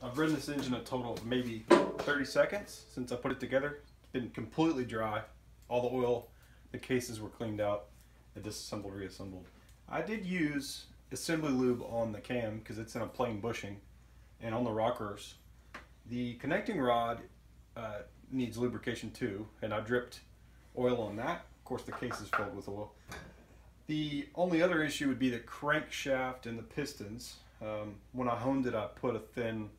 I've ridden this engine a total of maybe 30 seconds since I put it together. It's been completely dry. All the oil, the cases were cleaned out and disassembled, reassembled. I did use assembly lube on the cam because it's in a plain bushing, and on the rockers. The connecting rod needs lubrication too, and I dripped oil on that. Of course, the case is filled with oil. The only other issue would be the crankshaft and the pistons. When I honed it, I put a thin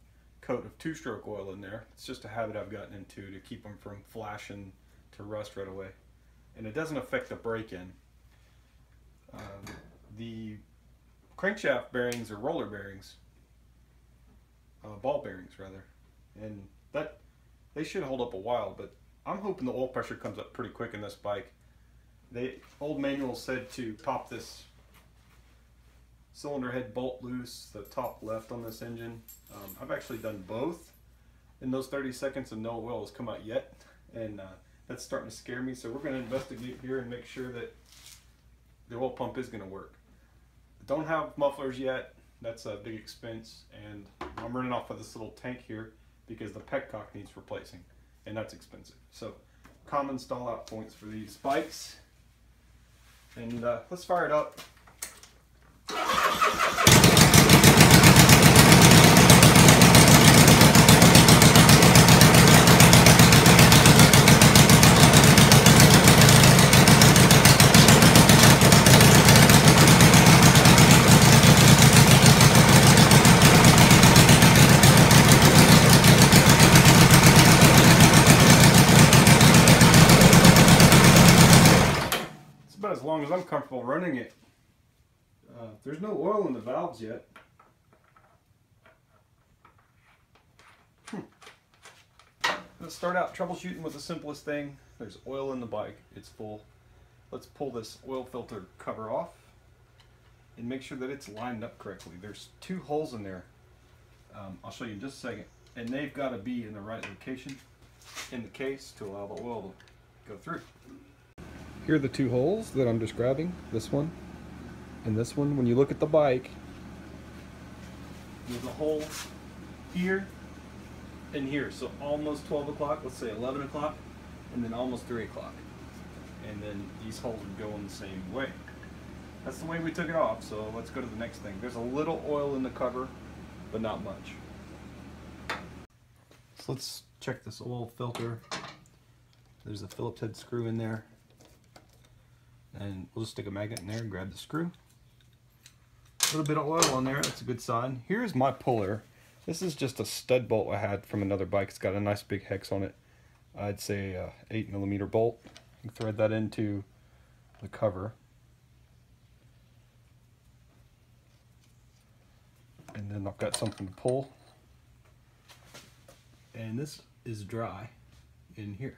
coat of two-stroke oil in there. It's just a habit I've gotten into to keep them from flashing to rust right away. And it doesn't affect the break-in. The crankshaft bearings are roller bearings. Ball bearings rather. And that they should hold up a while, but I'm hoping the oil pressure comes up pretty quick in this bike. The old manual said to pop this cylinder head bolt loose, the top left on this engine. I've actually done both in those 30 seconds and no oil has come out yet, and that's starting to scare me. So we're going to investigate here and make sure that the oil pump is going to work. I don't have mufflers yet. That's a big expense, and I'm running off of this little tank here because the petcock needs replacing, and that's expensive. So common stall out points for these bikes, and let's fire it up. As long as I'm comfortable running it. There's no oil in the valves yet. Let's start out troubleshooting with the simplest thing. There's oil in the bike, it's full. Let's pull this oil filter cover off and make sure that it's lined up correctly. There's two holes in there. I'll show you in just a second, and they've got to be in the right location in the case to allow the oil to go through. Here are the two holes that I'm describing, this one and this one. When you look at the bike, there's a hole here and here, so almost 12 o'clock, let's say 11 o'clock, and then almost 3 o'clock. And then these holes are going the same way. That's the way we took it off, so let's go to the next thing. There's a little oil in the cover, but not much. So let's check this oil filter. There's a Phillips head screw in there. And we'll just stick a magnet in there and grab the screw. A little bit of oil on there, that's a good sign. Here's my puller. This is just a stud bolt I had from another bike. It's got a nice big hex on it. I'd say a 8mm bolt. You can thread that into the cover. And then I've got something to pull. And this is dry in here.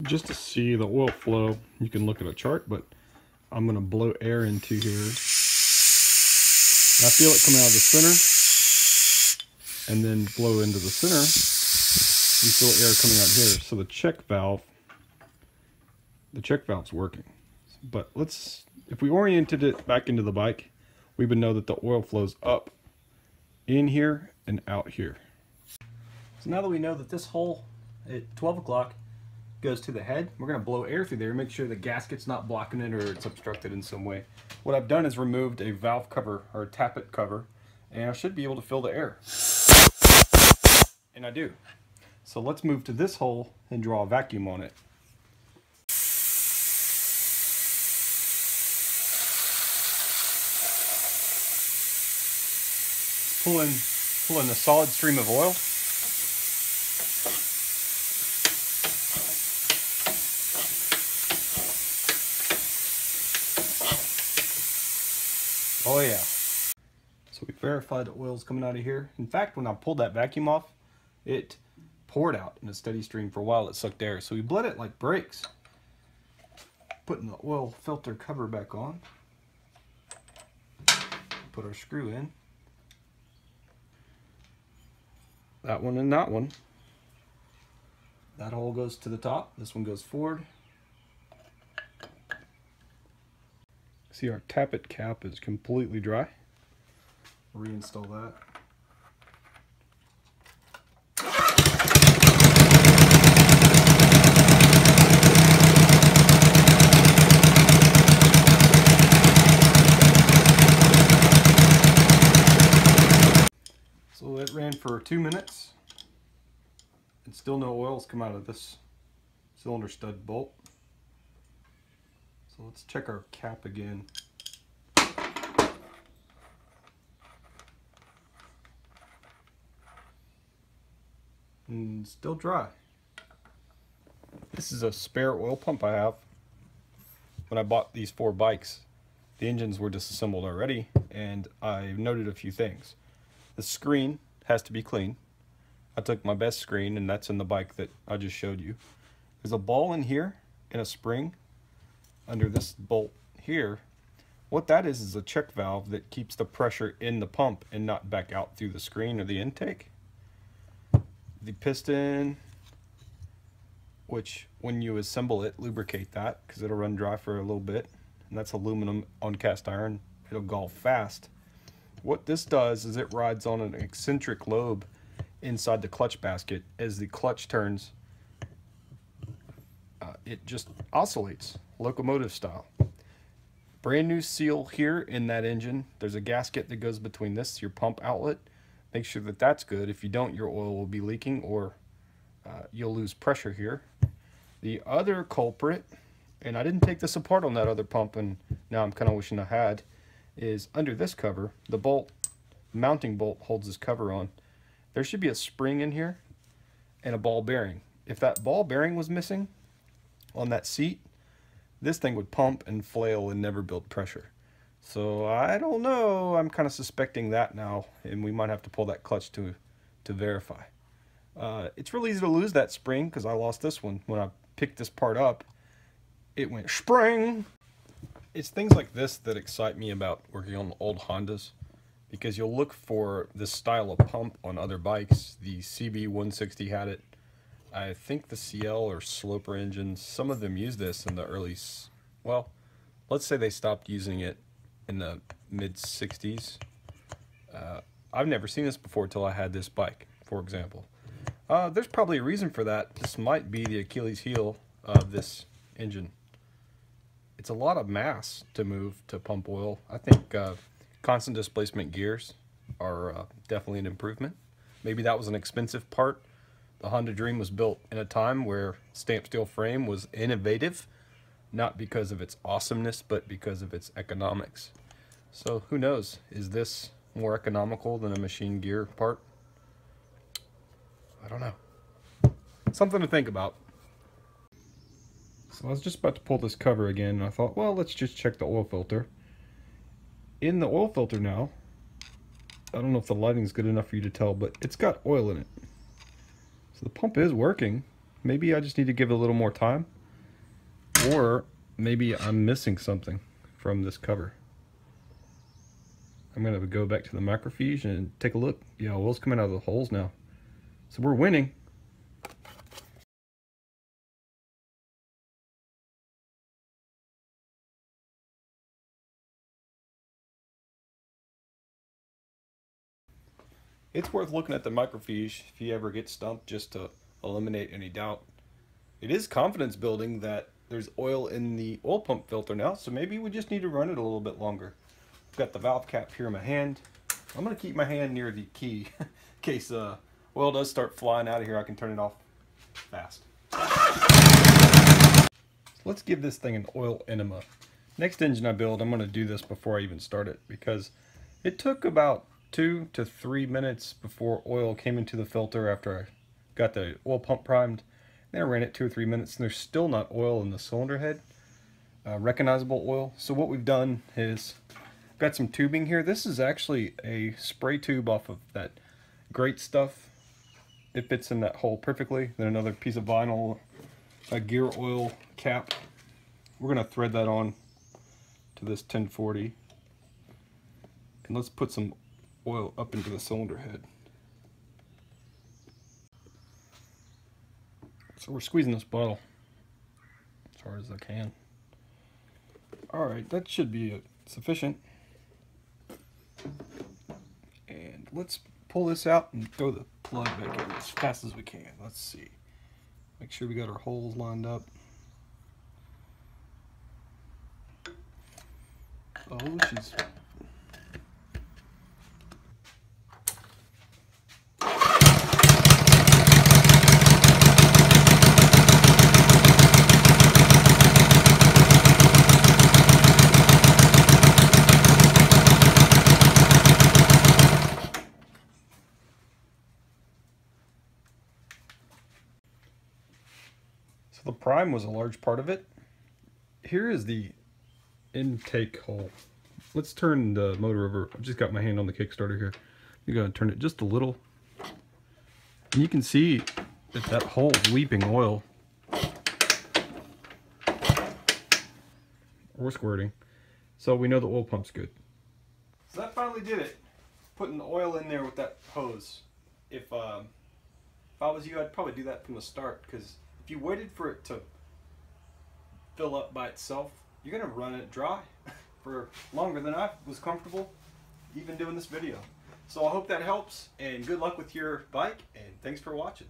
Just to see the oil flow, you can look at a chart, but I'm going to blow air into here. And I feel it coming out of the center, and then blow into the center, and feel air coming out here. So the check valve's working. But if we oriented it back into the bike, we would know that the oil flows up in here and out here. So now that we know that this hole at 12 o'clock goes to the head, we're going to blow air through there, make sure the gasket's not blocking it or it's obstructed in some way. What I've done is removed a valve cover or a tappet cover, and I should be able to fill the air. And I do. So let's move to this hole and draw a vacuum on it. Pull in a solid stream of oil. Oh yeah. So we verified the oil's coming out of here. In fact, when I pulled that vacuum off, it poured out in a steady stream. For a while it sucked air. So we bled it like brakes. Putting the oil filter cover back on. Put our screw in. That one and that one. That hole goes to the top. This one goes forward. See, our tappet cap is completely dry. Reinstall that. So it ran for 2 minutes and still no oil's come out of this cylinder stud bolt. So let's check our cap again. And still dry. This is a spare oil pump I have. When I bought these 4 bikes, the engines were disassembled already, and I noted a few things. The screen has to be clean. I took my best screen, and that's in the bike that I just showed you. There's a ball in here and a spring under this bolt here. What that is a check valve that keeps the pressure in the pump and not back out through the screen or the intake. The piston, which when you assemble it, lubricate that because it'll run dry for a little bit, and that's aluminum on cast iron. It'll gall fast. What this does is it rides on an eccentric lobe inside the clutch basket. As the clutch turns, it just oscillates, locomotive style. Brand new seal here in that engine. There's a gasket that goes between this, your pump outlet. Make sure that that's good. If you don't, your oil will be leaking, or you'll lose pressure here. The other culprit, and I didn't take this apart on that other pump, and now I'm kind of wishing I had, is under this cover. The bolt, mounting bolt, holds this cover on. There should be a spring in here and a ball bearing. If that ball bearing was missing on that seat, this thing would pump and flail and never build pressure. So I don't know, I'm kind of suspecting that now, and we might have to pull that clutch to verify. It's really easy to lose that spring because I lost this one. When I picked this part up, it went spring. It's things like this that excite me about working on the old Hondas, because you'll look for this style of pump on other bikes. The CB160 had it. I think the CL or Sloper engines, some of them use this in the early, well, let's say they stopped using it in the mid-60s. I've never seen this before till I had this bike, for example. There's probably a reason for that. This might be the Achilles heel of this engine. It's a lot of mass to move to pump oil. I think constant displacement gears are definitely an improvement. Maybe that was an expensive part. The Honda Dream was built in a time where stamped steel frame was innovative, not because of its awesomeness, but because of its economics. So who knows, is this more economical than a machine gear part? I don't know. Something to think about. So I was just about to pull this cover again, and I thought, well, let's just check the oil filter. In the oil filter now, I don't know if the lighting's good enough for you to tell, but it's got oil in it. So the pump is working. Maybe I just need to give it a little more time, or maybe I'm missing something from this cover. I'm gonna go back to the microfiche and take a look. Yeah, oil's coming out of the holes now. So we're winning. It's worth looking at the microfiche if you ever get stumped, just to eliminate any doubt. It is confidence building that there's oil in the oil pump filter now, so maybe we just need to run it a little bit longer. I've got the valve cap here in my hand. I'm going to keep my hand near the key in case oil does start flying out of here. I can turn it off fast. So let's give this thing an oil enema. Next engine I build, I'm going to do this before I even start it, because it took about 2 to 3 minutes before oil came into the filter after I got the oil pump primed. Then I ran it 2 or 3 minutes, and there's still not oil in the cylinder head, recognizable oil. So what we've done is got some tubing here. This is actually a spray tube off of that great stuff. It fits in that hole perfectly. Then another piece of vinyl, a gear oil cap. We're going to thread that on to this 1040. And let's put some oil up into the cylinder head. So we're squeezing this bottle as hard as I can. Alright, that should be sufficient. let's pull this out and throw the plug back in as fast as we can. Let's see. Make sure we got our holes lined up. Oh, she's... So the prime was a large part of it. Here is the intake hole. Let's turn the motor over. I've just got my hand on the kickstarter here. You gotta turn it just a little. And you can see that that hole is leaping oil. Or squirting. So we know the oil pump's good. So that finally did it. Putting the oil in there with that hose. If I was you, I'd probably do that from the start, because if you waited for it to fill up by itself, you're gonna run it dry for longer than I was comfortable even doing this video. So I hope that helps, and good luck with your bike, and thanks for watching.